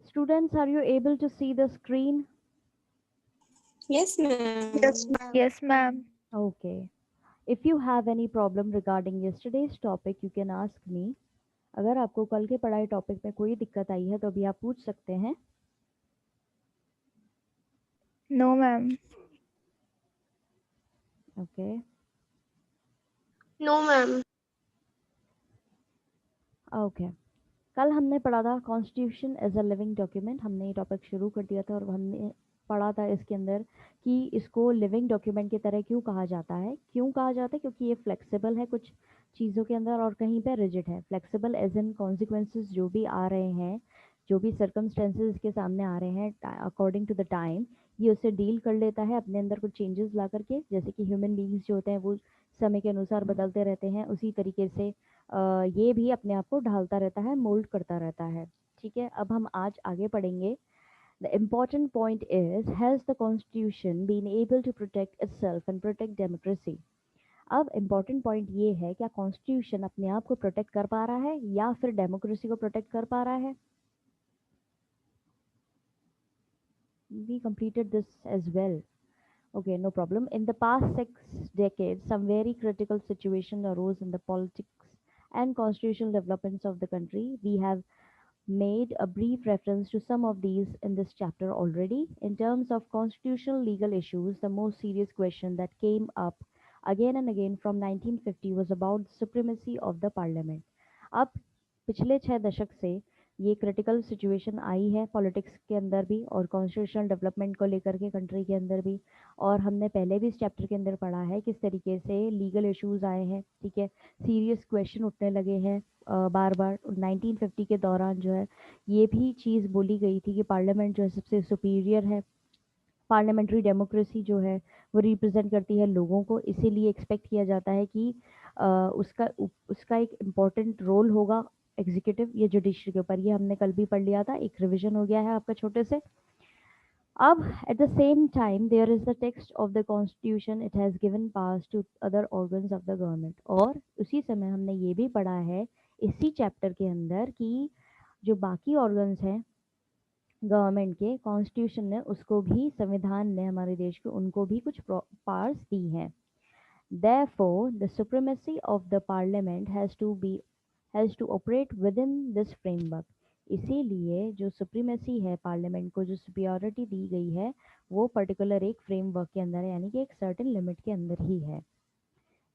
Students, are you able to see the screen? Yes, ma'am. Yes, ma'am. Yes, ma'am. Okay. If you have any problem regarding yesterday's topic, you can ask me. अगर आपको कल के पढ़ाई topic में कोई दिक्कत आई है तो अभी आप पूछ सकते हैं. No, ma'am. Okay. No, ma'am. Okay. कल हमने पढ़ा था constitution as a living document. हमने ये टॉपिक शुरू कर दिया था और हमने पढ़ा था इसके अंदर कि इसको लिविंग डॉक्यूमेंट की तरह क्यों कहा जाता है. क्यों कहा जाता है? क्योंकि ये फ्लेक्सिबल है कुछ चीज़ों के अंदर और कहीं पे रिजिड है. फ्लेक्सिबल एज इन कॉन्सिक्वेंसेज जो भी आ रहे हैं, जो भी सर्कमस्टेंसेज इसके सामने आ रहे हैं अकॉर्डिंग टू द टाइम, ये उससे डील कर लेता है अपने अंदर कुछ चेंजेस ला करके. जैसे कि ह्यूमन बींग्स जो होते हैं वो समय के अनुसार बदलते रहते हैं, उसी तरीके से ये भी अपने आप को ढालता रहता है, मोल्ड करता रहता है. ठीक है, अब हम आज आगे पढ़ेंगे. The important point is, has the constitution been able to protect itself and protect democracy. अब इम्पॉर्टेंट पॉइंट ये है, क्या कॉन्स्टिट्यूशन अपने आप को प्रोटेक्ट कर पा रहा है या फिर डेमोक्रेसी को प्रोटेक्ट कर पा रहा है. We completed this as well. Okay, no problem. In the past 6 decades, some very critical situation arose in the politics and constitutional developments of the country. We have made a brief reference to some of these in this chapter already. In terms of constitutional legal issues, the most serious question that came up again and again from 1950 was about the supremacy of the parliament. अब पिछले 6 दशक से ये critical situation आई है politics के अंदर भी और कॉन्स्टिट्यूशनल डेवलपमेंट को लेकर के कंट्री के अंदर भी. और हमने पहले भी इस चैप्टर के अंदर पढ़ा है किस तरीके से लीगल इश्यूज आए हैं. ठीक है, सीरियस क्वेश्चन उठने लगे हैं बार बार. 1950 के दौरान जो है ये भी चीज़ बोली गई थी कि पार्लियामेंट जो है सबसे सुपीरियर है. पार्लियामेंट्री डेमोक्रेसी जो है वो रिप्रेजेंट करती है लोगों को, इसीलिए एक्सपेक्ट किया जाता है कि उसका एक इम्पॉर्टेंट रोल होगा एग्जीक्यूटिव या जुडिशरी के ऊपर. ये हमने कल भी पढ़ लिया था, एक रिवीजन हो गया है आपका छोटे से. अब at the same time there is the text of the constitution, it has given powers to other organs of the government. और उसी समय हमने ये भी पढ़ा है इसी चैप्टर के अंदर कि जो बाकी ऑर्गन्स हैं गवर्नमेंट के, कॉन्स्टिट्यूशन ने उसको भी, संविधान ने हमारे देश को उनको भी कुछ पावर्स दी हैं. Therefore, the supremacy of the parliament has to operate within this framework. इसीलिए जो सुप्रीमेसी है पार्लियामेंट को, जो सुपियोरिटी दी गई है वो पर्टिकुलर एक फ्रेमवर्क के अंदर है, यानी कि एक सर्टेन लिमिट के अंदर ही है.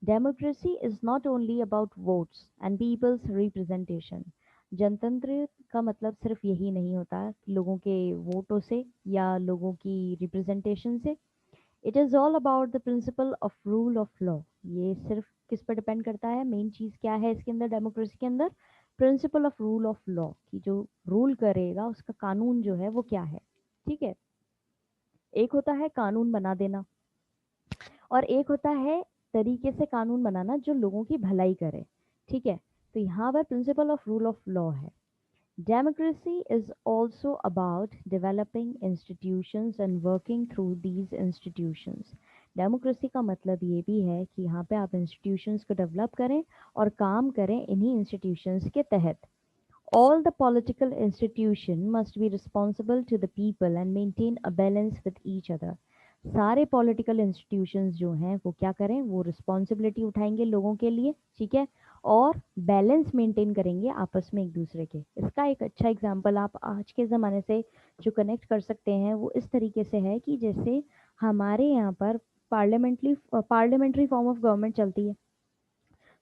Democracy is not only about votes and peoples representation. जनतंत्र का मतलब सिर्फ यही नहीं होता लोगों के वोटों से या लोगों की रिप्रेजेंटेशन से. It is all about the principle of rule of law. ये सिर्फ किस पर डिपेंड करता है, मेन चीज़ क्या है इसके अंदर डेमोक्रेसी के अंदर, principle of rule of law, कि जो रूल करेगा उसका कानून जो है वो क्या है. ठीक है, एक होता है कानून बना देना और एक होता है तरीके से कानून बनाना जो लोगों की भलाई करे. ठीक है, तो यहाँ पर principle of rule of law है. Democracy is also about developing institutions and working through these institutions. Democracy का मतलब ये भी है कि यहाँ पे आप इंस्टीट्यूशंस को डेवलप करें और काम करें इन्हीं इंस्टीट्यूशंस के तहत. All the political institution must be responsible to the people and maintain a balance with each other. सारे पॉलिटिकल इंस्टीट्यूशंस जो हैं वो क्या करें, वो रिस्पॉन्सिबिलिटी उठाएंगे लोगों के लिए. ठीक है, और बैलेंस मेंटेन करेंगे आपस में एक दूसरे के. इसका एक अच्छा एग्जांपल आप आज के ज़माने से जो कनेक्ट कर सकते हैं वो इस तरीके से है कि जैसे हमारे यहाँ पर पार्लियामेंट्री फॉर्म ऑफ गवर्नमेंट चलती है.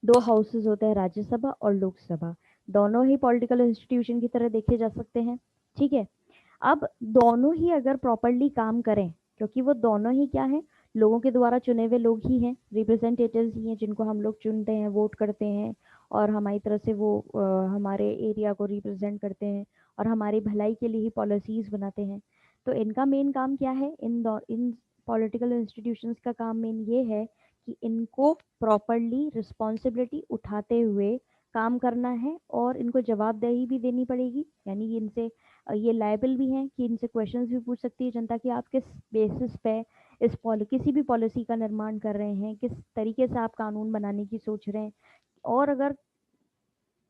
2 हाउसेज होते हैं, राज्यसभा और लोकसभा. दोनों ही पॉलिटिकल इंस्टीट्यूशन की तरह देखे जा सकते हैं. ठीक है, अब दोनों ही अगर प्रॉपरली काम करें, क्योंकि वो दोनों ही क्या है, लोगों के द्वारा चुने हुए लोग ही हैं, रिप्रेजेंटेटिव्स ही हैं जिनको हम लोग चुनते हैं, वोट करते हैं और हमारी तरह से वो हमारे एरिया को रिप्रेजेंट करते हैं और हमारी भलाई के लिए ही पॉलिसीज़ बनाते हैं. तो इनका मेन काम क्या है, इन पॉलिटिकल इंस्टीट्यूशंस का काम मेन ये है कि इनको प्रॉपरली रिस्पॉन्सिबिलिटी उठाते हुए काम करना है और इनको जवाबदेही भी देनी पड़ेगी. यानी इनसे ये लायबल भी हैं कि इनसे क्वेश्चंस भी पूछ सकती है जनता कि आप किस बेसिस पे किसी भी पॉलिसी का निर्माण कर रहे हैं, किस तरीके से आप कानून बनाने की सोच रहे हैं. और अगर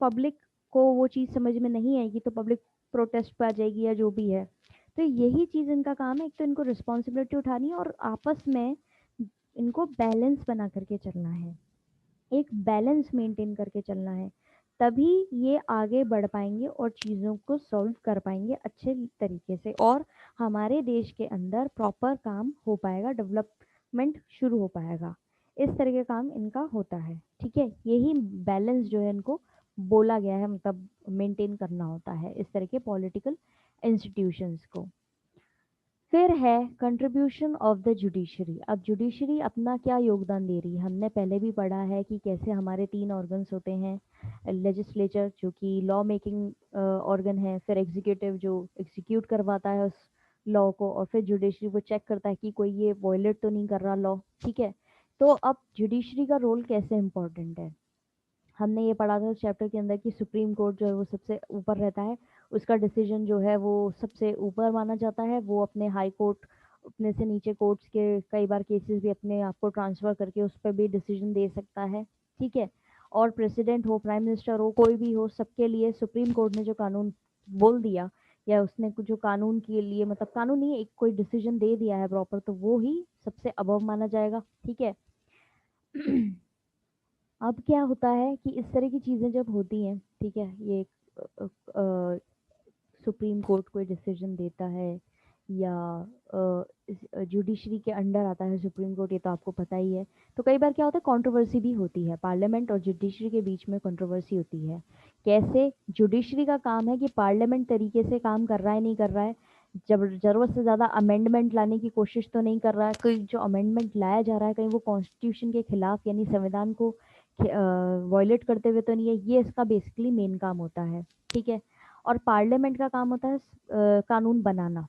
पब्लिक को वो चीज़ समझ में नहीं आएगी तो पब्लिक प्रोटेस्ट पे आ जाएगी या जो भी है। तो यही चीज़ इनका काम है, एक तो इनको रिस्पॉन्सिबिलिटी उठानी है और आपस में इनको बैलेंस बना करके चलना है, एक बैलेंस मेंटेन करके चलना है, तभी ये आगे बढ़ पाएंगे और चीज़ों को सॉल्व कर पाएंगे अच्छे तरीके से, और हमारे देश के अंदर प्रॉपर काम हो पाएगा, डेवलपमेंट शुरू हो पाएगा। इस तरह का काम इनका होता है, ठीक है। यही बैलेंस जो है इनको बोला गया है, मतलब मेंटेन करना होता है इस तरह के पॉलिटिकल इंस्टीट्यूशंस को। फिर है कंट्रीब्यूशन ऑफ द जुडिशरी। अब जुडिशरी अपना क्या योगदान दे रही है, हमने पहले भी पढ़ा है कि कैसे हमारे 3 ऑर्गन्स होते हैं, लेजिस्लेचर जो कि लॉ मेकिंग ऑर्गन है, फिर एग्जीक्यूटिव जो एग्जीक्यूट करवाता है उस लॉ को, और फिर जुडिशरी वो चेक करता है कि कोई ये वॉयलेट तो नहीं कर रहा लॉ, ठीक है। तो अब जुडिशरी का रोल कैसे इम्पोर्टेंट है, हमने ये पढ़ा था चैप्टर के अंदर कि सुप्रीम कोर्ट जो है वो सबसे ऊपर रहता है, उसका डिसीजन जो है वो सबसे ऊपर माना जाता है, वो अपने हाई कोर्ट, अपने से नीचे कोर्ट्स के कई बार केसेस भी अपने आप को ट्रांसफ़र करके उस पर भी डिसीजन दे सकता है, ठीक है। और प्रेसिडेंट हो, प्राइम मिनिस्टर हो, कोई भी हो, सबके लिए सुप्रीम कोर्ट ने जो कानून बोल दिया या उसने कुछ जो कानून के लिए, मतलब कानून नहीं, एक कोई डिसीजन दे दिया है प्रॉपर, तो वो ही सबसे अबव माना जाएगा, ठीक है। अब क्या होता है कि इस तरह की चीज़ें जब होती हैं, ठीक है, ये सुप्रीम कोर्ट कोई डिसीजन देता है या जुडिशरी के अंडर आता है सुप्रीम कोर्ट, ये तो आपको पता ही है। तो कई बार क्या होता है, कंट्रोवर्सी भी होती है, पार्लियामेंट और जुडिशरी के बीच में कंट्रोवर्सी होती है। कैसे, जुडिशरी का काम है कि पार्लियामेंट तरीके से काम कर रहा है नहीं कर रहा है, जब ज़रूरत से ज़्यादा अमेंडमेंट लाने की कोशिश तो नहीं कर रहा है, कोई जो अमेंडमेंट लाया जा रहा है कहीं वो कॉन्स्टिट्यूशन के खिलाफ यानी संविधान को वॉयलेट करते हुए तो नहीं है, ये इसका बेसिकली मेन काम होता है, ठीक है। और पार्लियामेंट का काम होता है कानून बनाना।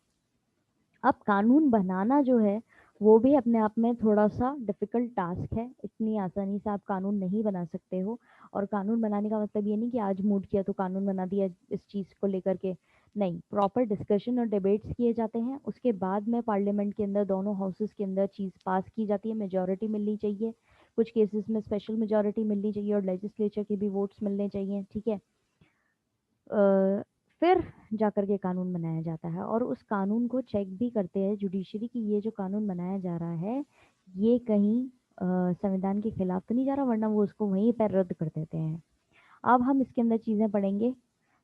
अब कानून बनाना जो है वो भी अपने आप में थोड़ा सा डिफ़िकल्ट टास्क है, इतनी आसानी से आप कानून नहीं बना सकते हो। और कानून बनाने का मतलब ये नहीं कि आज मूड किया तो कानून बना दिया इस चीज़ को लेकर के, नहीं, प्रॉपर डिस्कशन और डिबेट्स किए जाते हैं, उसके बाद में पार्लियामेंट के अंदर दोनों हाउसेस के अंदर चीज़ पास की जाती है, मेजॉरिटी मिलनी चाहिए, कुछ केसेस में स्पेशल मेजॉरिटी मिलनी चाहिए और लेजिस्लेचर के भी वोट्स मिलने चाहिए, ठीक है। फिर जाकर के कानून बनाया जाता है और उस कानून को चेक भी करते हैं जुडिशरी की ये जो कानून बनाया जा रहा है ये कहीं संविधान के खिलाफ तो नहीं जा रहा, वरना वो उसको वहीं पर रद्द कर देते हैं। अब हम इसके अंदर चीज़ें पढ़ेंगे।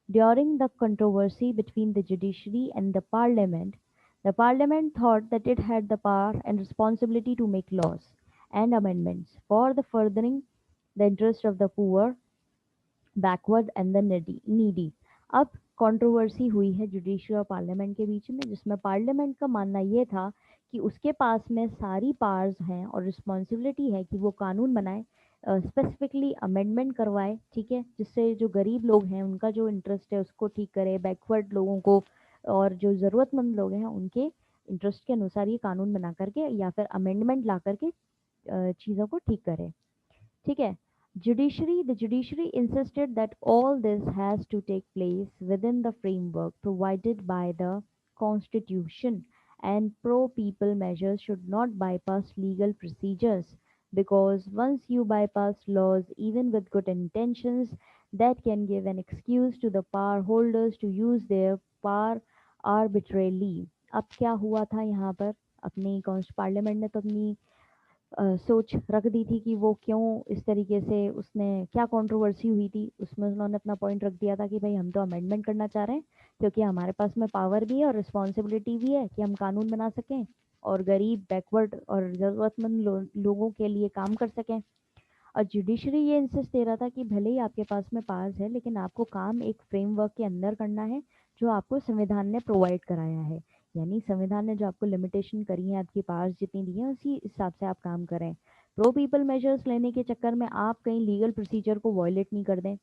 During the controversy between the judiciary and the parliament thought that it had the power and responsibility to make laws and amendments for the furthering the interest of the poor, backward and the needy. अब controversy हुई है judiciary और parliament के बीच में, जिसमें parliament का मानना ये था कि उसके पास में सारी पावर्स हैं और रिस्पॉन्सिबिलिटी है कि वो कानून बनाए, स्पेसिफिकली अमेंडमेंट करवाए, ठीक है, जिससे जो गरीब लोग हैं उनका जो इंटरेस्ट है उसको ठीक करे, बैकवर्ड लोगों को और जो ज़रूरतमंद लोग हैं उनके इंटरेस्ट के अनुसार ये कानून बना करके या फिर अमेंडमेंट ला करके चीज़ों को ठीक करे, ठीक है। The judiciary insisted that all this has to take place within the framework provided by the Constitution, and pro-people measures should not bypass legal procedures, because once you bypass laws, even with good intentions, that can give an excuse to the power holders to use their power arbitrarily. अब क्या हुआ था यहाँ पर, अपनी parliament ने तो अपनी सोच रख दी थी कि वो क्यों इस तरीके से, उसने क्या कंट्रोवर्सी हुई थी उसमें उन्होंने अपना पॉइंट रख दिया था कि भाई हम तो अमेंडमेंट करना चाह रहे हैं क्योंकि हमारे पास में पावर भी है और रिस्पॉन्सिबिलिटी भी है कि हम कानून बना सकें और गरीब, बैकवर्ड और ज़रूरतमंद लोगों के लिए काम कर सकें। और जुडिशरी ये इंसिस्ट दे रहा था कि भले ही आपके पास में पावर्स है लेकिन आपको काम एक फ्रेमवर्क के अंदर करना है जो आपको संविधान ने प्रोवाइड कराया है, यानी संविधान ने जो आपको लिमिटेशन करी है, आपकी पावर्स जितनी दी हैं उसी हिसाब से आप काम करें। प्रो पीपल मेजर्स लेने के चक्कर में आप कहीं लीगल प्रोसीजर को वॉयलेट नहीं कर दें,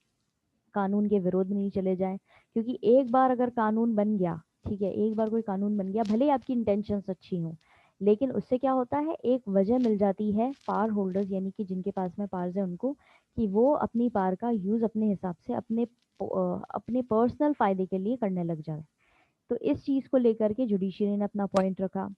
कानून के विरोध में नहीं चले जाएं, क्योंकि एक बार अगर कानून बन गया, ठीक है, एक बार कोई कानून बन गया, भले ही आपकी इंटेंशंस अच्छी हों, लेकिन उससे क्या होता है, एक वजह मिल जाती है पावर होल्डर्स यानी कि जिनके पास में पावर्स है उनको, कि वो अपनी पावर का यूज़ अपने हिसाब से अपने पर्सनल फ़ायदे के लिए करने लग जाए। तो इस चीज़ को लेकर के जुडिशरी ने अपना पॉइंट रखा।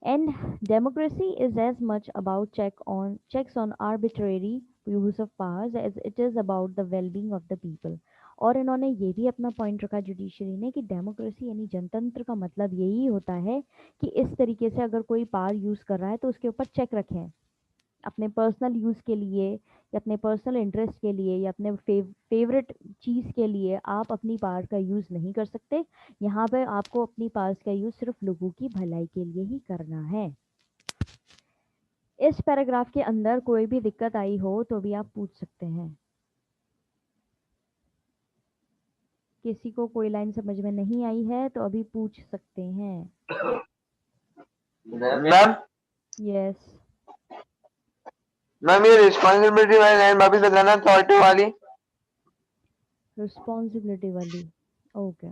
And democracy is as much about checks on arbitrary use of powers as it is about the well-being of the people. और इन्होंने ये भी अपना पॉइंट रखा जुडिशरी ने कि डेमोक्रेसी यानी जनतंत्र का मतलब यही होता है कि इस तरीके से अगर कोई पावर यूज कर रहा है तो उसके ऊपर चेक रखें। अपने पर्सनल यूज के लिए या अपने पर्सनल इंटरेस्ट के लिए या अपने फेवरेट चीज के लिए आप अपनी पावर का यूज नहीं कर सकते। यहाँ पे आपको अपनी पावर का यूज सिर्फ लोगों की भलाई के लिए ही करना है। इस पैराग्राफ के अंदर कोई भी दिक्कत आई हो तो भी आप पूछ सकते हैं। किसी को कोई लाइन समझ में नहीं आई है तो अभी पूछ सकते हैं। मैम यस, मैम ये रिस्पॉन्सिबिलिटी वाली लाइन वापिस बताना, अथॉरिटी वाली। रिस्पॉन्सिबिलिटी वाली। ओके,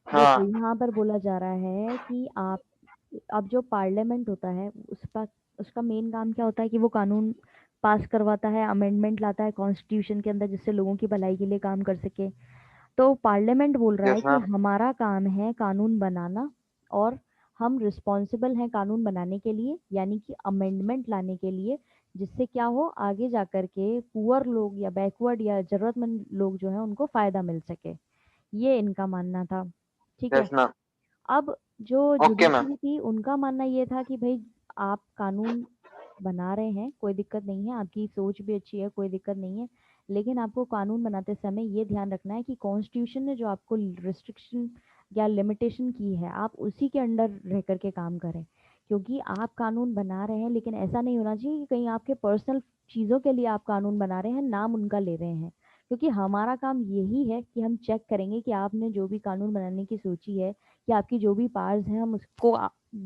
हाँ देखो यहाँ पर बोला जा रहा है कि आप अब जो पार्लियामेंट होता है उसका मेन काम क्या होता है कि वो कानून पास करवाता है, अमेंडमेंट लाता है कॉन्स्टिट्यूशन के अंदर जिससे लोगों की भलाई के लिए काम कर सके। तो पार्लियामेंट बोल रहा है यस कि मैम। हमारा काम है कानून बनाना और हम रिस्पॉन्सिबल हैं कानून बनाने के लिए, यानी कि अमेंडमेंट लाने के लिए, जिससे क्या हो आगे जा कर के पुअर लोग या बैकवर्ड या जरूरतमंद लोग जो है उनको फायदा मिल सके। ये इनका मानना था। ठीक है। Yes ma'am. अब जो ओके मैम। जुडिशरी थी उनका मानना ये था कि भाई आप कानून बना रहे हैं, कोई दिक्कत नहीं है, आपकी सोच भी अच्छी है, कोई दिक्कत नहीं है, लेकिन आपको कानून बनाते समय ये ध्यान रखना है कि कॉन्स्टिट्यूशन ने जो आपको रिस्ट्रिक्शन या लिमिटेशन की है आप उसी के अंडर रह करके काम करें। क्योंकि आप कानून बना रहे हैं लेकिन ऐसा नहीं होना चाहिए कि कहीं आपके पर्सनल चीज़ों के लिए आप कानून बना रहे हैं, नाम उनका ले रहे हैं। क्योंकि हमारा काम यही है कि हम चेक करेंगे कि आपने जो भी कानून बनाने की सोची है कि आपकी जो भी पावर्स हैं हम उसको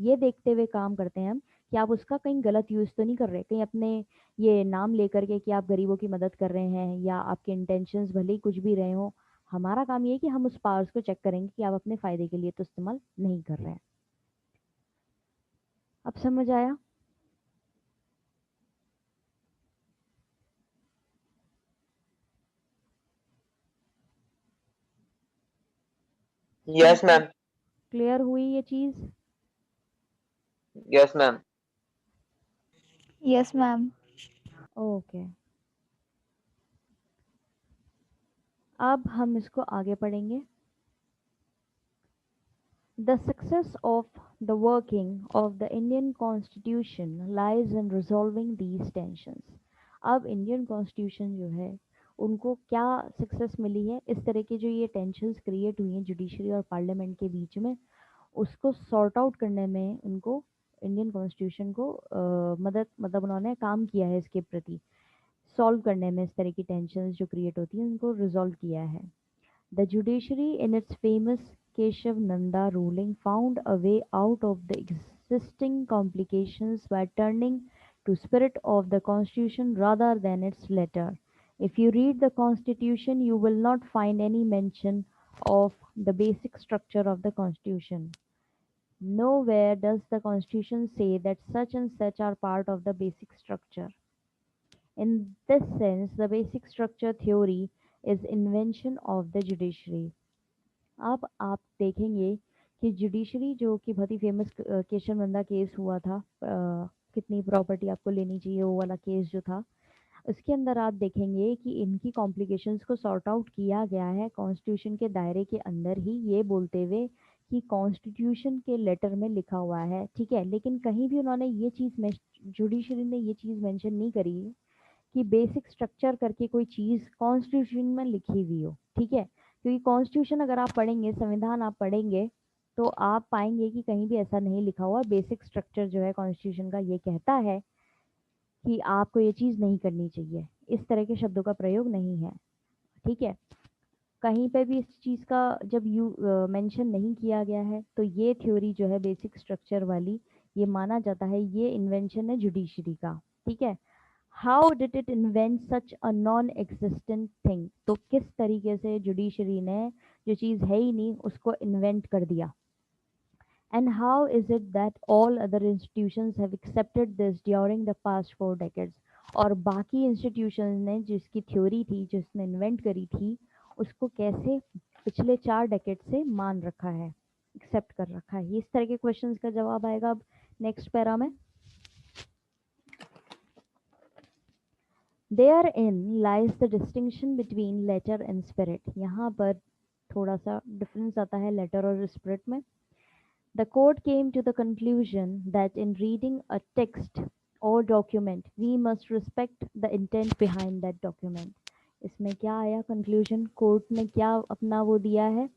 ये देखते हुए काम करते हैं हम कि आप उसका कहीं गलत यूज़ तो नहीं कर रहे, कहीं अपने ये नाम लेकर के कि आप गरीबों की मदद कर रहे हैं या आपके इंटेंशंस भले ही कुछ भी रहे हो। हमारा काम ये है कि हम उस पावर्स को चेक करेंगे कि आप अपने फ़ायदे के लिए तो इस्तेमाल नहीं कर रहे हैं। अब समझ आया? Yes ma'am. क्लियर हुई ये चीज़? Yes ma'am. Yes, ma'am. Okay, अब हम इसको आगे पढ़ेंगे। The success of the working of the Indian Constitution lies in resolving these tensions. अब इंडियन कॉन्स्टिट्यूशन जो है उनको क्या सक्सेस मिली है, इस तरह की जो ये टेंशन्स क्रिएट हुई हैं जुडिशरी और पार्लियामेंट के बीच में, उसको सॉर्ट आउट करने में उनको इंडियन कॉन्स्टिट्यूशन को मदद मतलब उन्होंने काम किया है इसके प्रति सॉल्व करने में। इस तरह की टेंशन्स जो क्रिएट होती हैं उनको रिजॉल्व किया है। The judiciary, in its famous Keshav Nanda ruling, found a way out of the existing complications by turning to spirit of the constitution rather than its letter. If you read the constitution, you will not find any mention of the basic structure of the constitution. Nowhere does the constitution say that such and such are part of the basic structure. In this sense, the basic structure theory is invention of the judiciary. अब आप देखेंगे कि judiciary जो कि बहुत ही famous Keshav Nanda case हुआ था, कितनी प्रॉपर्टी आपको लेनी चाहिए वो वाला केस जो था, उसके अंदर आप देखेंगे कि इनकी कॉम्प्लिकेशंस को सॉर्ट आउट किया गया है कॉन्स्टिट्यूशन के दायरे के अंदर ही, ये बोलते हुए कि कॉन्स्टिट्यूशन के लेटर में लिखा हुआ है। ठीक है, लेकिन कहीं भी उन्होंने ये चीज़ जुडिशरी ने ये चीज़ मेंशन नहीं करी कि बेसिक स्ट्रक्चर करके कोई चीज़ कॉन्स्टिट्यूशन में लिखी हुई हो। ठीक है, क्योंकि कॉन्स्टिट्यूशन अगर आप पढ़ेंगे, संविधान आप पढ़ेंगे, तो आप पाएंगे कि कहीं भी ऐसा नहीं लिखा हुआ। बेसिक स्ट्रक्चर जो है कॉन्स्टिट्यूशन का ये कहता है कि आपको ये चीज़ नहीं करनी चाहिए, इस तरह के शब्दों का प्रयोग नहीं है। ठीक है, कहीं पे भी इस चीज़ का जब मेंशन नहीं किया गया है तो ये थ्योरी जो है बेसिक स्ट्रक्चर वाली, ये माना जाता है ये इन्वेंशन है जुडिशरी का। ठीक है, how did it invent such a non existent thing, तो किस तरीके से जुडिशरी ने जो चीज़ है ही नहीं उसको इन्वेंट कर दिया। And how is it that all other institutions have accepted this during the past 4 decades, और बाकी इंस्टीट्यूशंस ने जिसकी थ्योरी थी जिसने इन्वेंट करी थी उसको कैसे पिछले 4 डेकेड से मान रखा है, एक्सेप्ट कर रखा है। इस तरह के क्वेश्चंस का जवाब आएगा अब नेक्स्ट पैरा में। Therein lies the distinction between letter and spirit. यहाँ पर थोड़ा सा डिफरेंस आता है लेटर और स्पिरिट में. The court came to the conclusion that in reading a text or document, we must respect the intent behind that document. इसमें क्या आया कंक्लूजन? कोर्ट ने क्या अपना वो दिया है?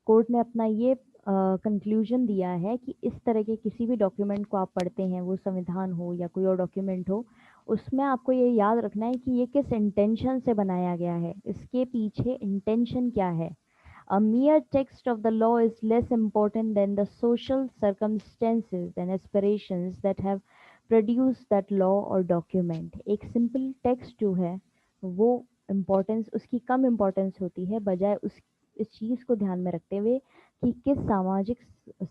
कोर्ट ने अपना ये कंक्लूजन दिया है कि इस तरह के किसी भी डॉक्यूमेंट को आप पढ़ते हैं, वो संविधान हो या कोई और डॉक्यूमेंट हो, उसमें आपको ये याद रखना है कि ये किस इंटेंशन से बनाया गया है, इसके पीछे इंटेंशन क्या है. A mere text of the law is less important than the social circumstances and aspirations that have produced that law or document. एक simple text जो है वो importance उसकी कम importance होती है बजाय उस इस चीज़ को ध्यान में रखते हुए कि किस सामाजिक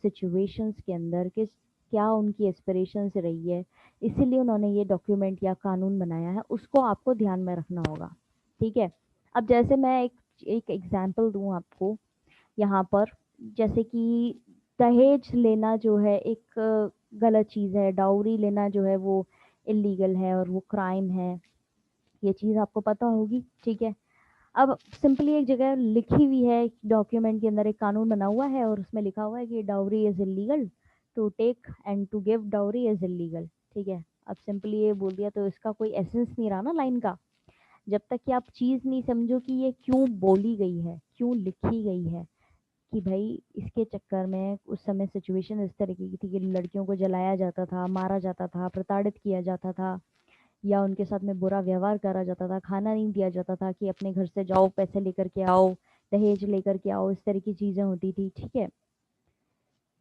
situations के अंदर किस क्या उनकी एस्पिरेशंस रही है, इसीलिए उन्होंने ये डॉक्यूमेंट या कानून बनाया है, उसको आपको ध्यान में रखना होगा. ठीक है. अब जैसे मैं एक एग्जाम्पल दूं आपको यहाँ पर, जैसे कि दहेज लेना जो है एक गलत चीज़ है, डाउरी लेना जो है वो इलीगल है और वो क्राइम है, ये चीज़ आपको पता होगी. ठीक है. अब सिंपली एक जगह लिखी हुई है डॉक्यूमेंट के अंदर, एक कानून बना हुआ है और उसमें लिखा हुआ है कि dowry is illegal, to take and to give dowry is illegal. ठीक है. अब सिंपली ये बोल दिया तो इसका कोई एसेंस नहीं रहा ना लाइन का, जब तक कि आप चीज़ नहीं समझो कि ये क्यों बोली गई है, क्यों लिखी गई है, कि भाई इसके चक्कर में उस समय सिचुएशन इस तरीके की थी कि लड़कियों को जलाया जाता था, मारा जाता था, प्रताड़ित किया जाता था, या उनके साथ में बुरा व्यवहार करा जाता था, खाना नहीं दिया जाता था कि अपने घर से जाओ पैसे लेकर के आओ, दहेज लेकर के आओ, इस तरह की चीज़ें होती थी. ठीक है.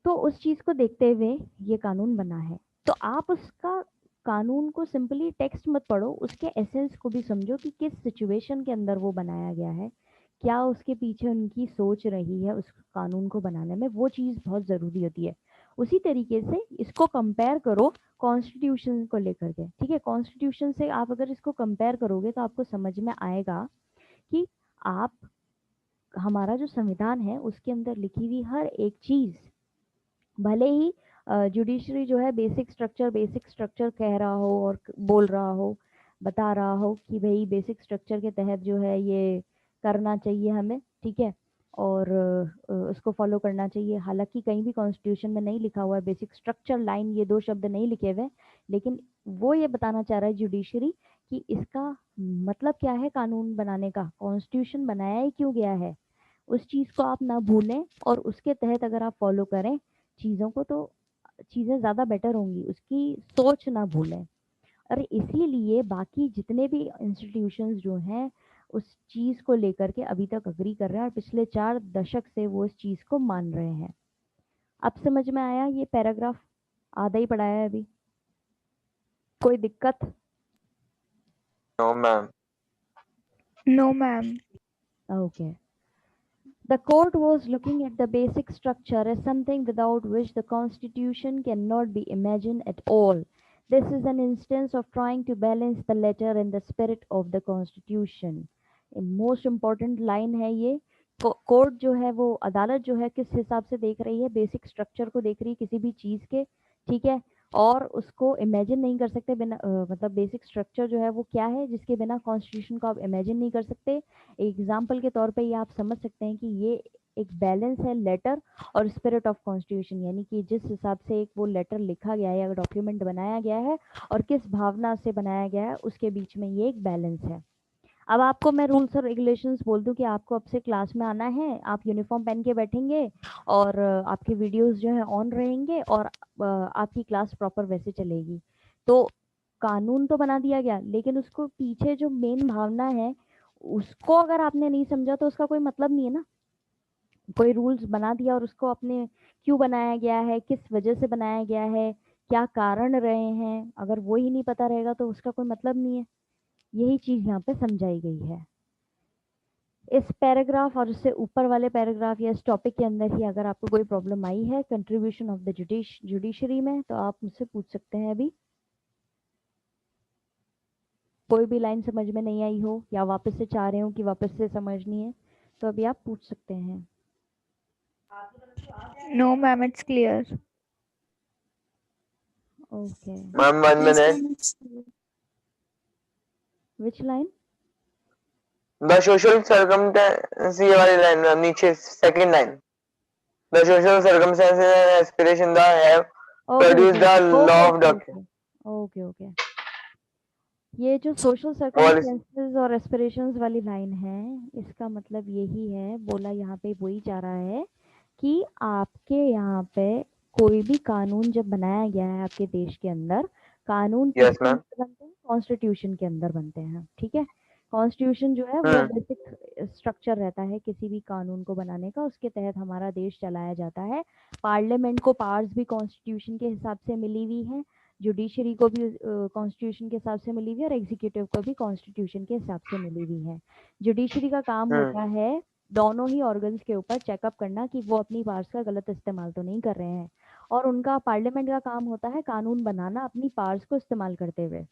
तो उस चीज़ को देखते हुए ये कानून बना है. तो आप उसका कानून को सिंपली टेक्स्ट मत पढ़ो, उसके एसेंस को भी समझो कि किस सिचुएशन के अंदर वो बनाया गया है, क्या उसके पीछे उनकी सोच रही है उस कानून को बनाने में, वो चीज़ बहुत ज़रूरी होती है. उसी तरीके से इसको कंपेयर करो कॉन्स्टिट्यूशन को लेकर के. ठीक है. कॉन्स्टिट्यूशन से आप अगर इसको कंपेयर करोगे तो आपको समझ में आएगा कि आप हमारा जो संविधान है उसके अंदर लिखी हुई हर एक चीज़, भले ही जुडिशरी जो है बेसिक स्ट्रक्चर कह रहा हो और बोल रहा हो, बता रहा हो कि भाई बेसिक स्ट्रक्चर के तहत जो है ये करना चाहिए हमें. ठीक है. और उसको फॉलो करना चाहिए, हालांकि कहीं भी कॉन्स्टिट्यूशन में नहीं लिखा हुआ है बेसिक स्ट्रक्चर लाइन, ये दो शब्द नहीं लिखे हुए, लेकिन वो ये बताना चाह रहा है जुडिशरी कि इसका मतलब क्या है कानून बनाने का, कॉन्स्टिट्यूशन बनाया ही क्यों गया है, उस चीज़ को आप ना भूलें और उसके तहत अगर आप फॉलो करें चीज़ों को तो चीज़ें ज़्यादा बेटर होंगी, उसकी सोच ना भूलें. और इसीलिए बाकी जितने भी इंस्टीट्यूशंस जो हैं उस चीज़ को लेकर के अभी तक अग्री कर रहे हैं और पिछले 4 दशक से वो इस चीज़ को मान रहे हैं. अब समझ में आया? ये पैराग्राफ आधा ही पढ़ाया है अभी, कोई दिक्कत? No, ma'am. No, ma'am. Okay. The court was looking at the basic structure as something without which the constitution cannot be imagined at all. This is an instance of trying to balance the letter and the spirit of the constitution. A most important line है ये. Court जो है वो अदालत जो है किस हिसाब से देख रही है, बेसिक स्ट्रक्चर को देख रही है किसी भी चीज़ के. ठीक है. और उसको इमेजिन नहीं कर सकते बिना मतलब बेसिक स्ट्रक्चर जो है वो क्या है जिसके बिना कॉन्स्टिट्यूशन को आप इमेजिन नहीं कर सकते. एग्जाम्पल के तौर पे ये आप समझ सकते हैं कि ये एक बैलेंस है लेटर और स्पिरिट ऑफ कॉन्स्टिट्यूशन, यानी कि जिस हिसाब से एक वो लेटर लिखा गया है या डॉक्यूमेंट बनाया गया है और किस भावना से बनाया गया है, उसके बीच में ये एक बैलेंस है. अब आपको मैं रूल्स और रेगुलेशंस बोल दूं कि आपको अब से क्लास में आना है, आप यूनिफॉर्म पहन के बैठेंगे और आपके वीडियोस जो है ऑन रहेंगे और आपकी क्लास प्रॉपर वैसे चलेगी. तो कानून तो बना दिया गया, लेकिन उसको पीछे जो मेन भावना है उसको अगर आपने नहीं समझा तो उसका कोई मतलब नहीं है ना. कोई रूल्स बना दिया और उसको अपने क्यों बनाया गया है, किस वजह से बनाया गया है, क्या कारण रहे हैं, अगर वो ही नहीं पता रहेगा तो उसका कोई मतलब नहीं है. यही चीज़ यहाँ पे समझाई गई है. इस पैराग्राफ और इससे ऊपर वाले पैराग्राफ या इस टॉपिक के अंदर ही अगर आपको कोई प्रॉब्लम आई है कंट्रीब्यूशन ऑफ द जुडिशरी में, तो आप मुझसे पूछ सकते हैं. अभी कोई भी लाइन समझ में नहीं आई हो या वापस से चाह रहे हो कि वापस से समझनी है, तो अभी आप पूछ सकते हैं. No, ma'am, it's clear. Okay. Ma'am, 1 Yes, minute. ma'am. Which line? The social circumstance, ये वाली लाइन मैम, नीचे second line. The social circumstances and aspiration that have Okay, produced okay, the okay, law okay, of okay, document. okay, okay, okay. ये जो social वाली circumstances और aspirations वाली line है, इसका मतलब यही है, बोला यहाँ पे वही जा रहा है कि आपके यहाँ पे कोई भी कानून जब बनाया गया है आपके देश के अंदर, कानून Yes, किसके ma'am. अंदर बनते हैं? कॉन्स्टिट्यूशन के अंदर बनते हैं, ठीक है। कॉन्स्टिट्यूशन जो है वो हम्म. बेसिक स्ट्रक्चर रहता है किसी भी कानून को बनाने का, उसके तहत हमारा देश चलाया जाता है। पार्लियामेंट को पावर्स भी कॉन्स्टिट्यूशन के हिसाब से मिली हुई है, जुडिशरी को भी कॉन्स्टिट्यूशन के हिसाब से मिली हुई है, और एग्जीक्यूटिव को भी कॉन्स्टिट्यूशन के हिसाब से मिली हुई है। जुडिशरी का काम होता है दोनों ही ऑर्गन्स के ऊपर चेकअप करना कि वो अपनी पावर्स का गलत इस्तेमाल तो नहीं कर रहे हैं, और उनका पार्लियामेंट का काम होता है कानून बनाना अपनी पावर्स को इस्तेमाल करते हुए।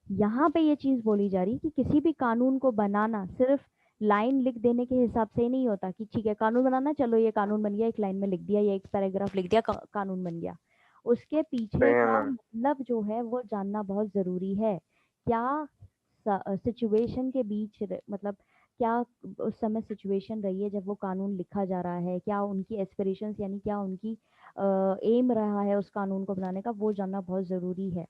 यहाँ पे ये चीज बोली जा रही कि किसी भी कानून को बनाना सिर्फ लाइन लिख देने के हिसाब से ही नहीं होता कि ठीक है कानून बनाना, चलो ये कानून बन गया, एक लाइन में लिख दिया या एक पैराग्राफ लिख दिया, कानून बन गया। उसके पीछे सही है का मैम. मतलब जो है वो जानना बहुत जरूरी है। क्या सिचुएशन के बीच मतलब क्या उस समय सिचुएशन रही है जब वो कानून लिखा जा रहा है, क्या उनकी एस्पिरेशंस यानी क्या उनकी एम रहा है उस कानून को बनाने का, वो जानना बहुत ज़रूरी है।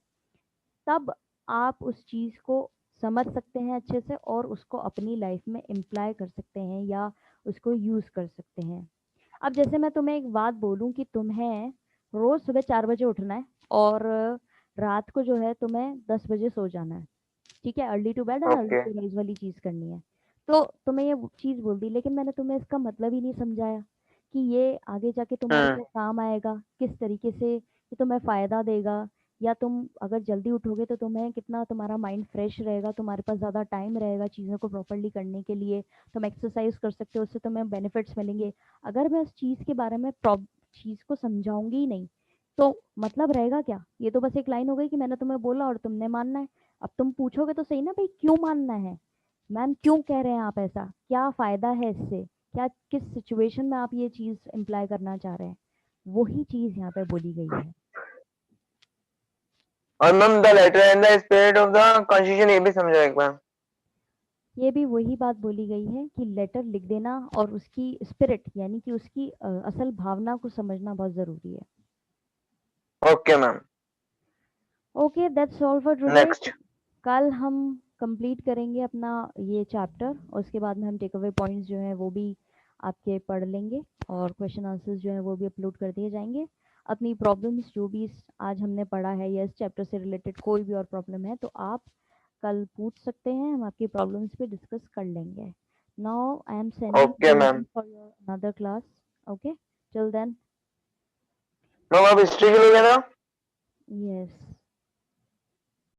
तब आप उस चीज़ को समझ सकते हैं अच्छे से और उसको अपनी लाइफ में इम्प्लाई कर सकते हैं या उसको यूज़ कर सकते हैं। अब जैसे मैं तुम्हें एक बात बोलूं कि तुम्हें रोज़ सुबह 4 बजे उठना है और रात को जो है तुम्हें 10 बजे सो जाना है, ठीक है, early to bed and early Okay. To rise वाली चीज़ करनी है। तो तुम्हें ये चीज़ बोल दी, लेकिन मैंने तुम्हें इसका मतलब ही नहीं समझाया कि ये आगे जाके तुम्हारे हम्म. क्या काम आएगा, किस तरीके से ये तुम्हें फ़ायदा देगा, या तुम अगर जल्दी उठोगे तो तुम्हें कितना तुम्हारा माइंड फ्रेश रहेगा, तुम्हारे पास ज़्यादा टाइम रहेगा चीज़ों को प्रॉपरली करने के लिए, तुम एक्सरसाइज कर सकते हो, उससे तुम्हें बेनिफिट्स मिलेंगे। अगर मैं उस चीज़ के बारे में चीज़ को समझाऊंगी ही नहीं तो मतलब रहेगा क्या? ये तो बस एक लाइन हो गई कि मैंने तुम्हें बोला और तुमने मानना है। अब तुम पूछोगे तो सही ना भाई, क्यों मानना है मैम, क्यों कह रहे हैं आप ऐसा, क्या फ़ायदा है इससे, क्या किस सिचुएशन में आप ये चीज़ इम्प्लाई करना चाह रहे हैं, वही चीज़ यहाँ पे बोली गई है। और ma'am the letter and the spirit of the constitution, ये भी समझो एक बार. ये भी वही बात बोली गई है कि लेटर लिख देना और उसकी स्पिरिट यानी कि उसकी असल भावना को समझना बहुत ज़रूरी है। Okay ma'am. Okay, that's all for today. Next. कल हम कंप्लीट करेंगे अपना ये चैप्टर और उसके बाद में हम टेक अवे पॉइंट्स जो हैं वो भी आपके पढ़ लेंगे और क्वेश्चन आंसर्स जो हैं वो भी अपलोड कर दिए जाएंगे। अपनी प्रॉब्लम्स जो भी आज हमने पढ़ा है या इस चैप्टर से रिलेटेड कोई भी और प्रॉब्लम है तो आप कल पूछ सकते हैं, हम आपकी प्रॉब्लम्स पे डिस्कस कर लेंगे। Now I am sending Okay you ma'am. For your another class. Okay, till then. Ma'am आप हिस्ट्री के लिए ना. यस।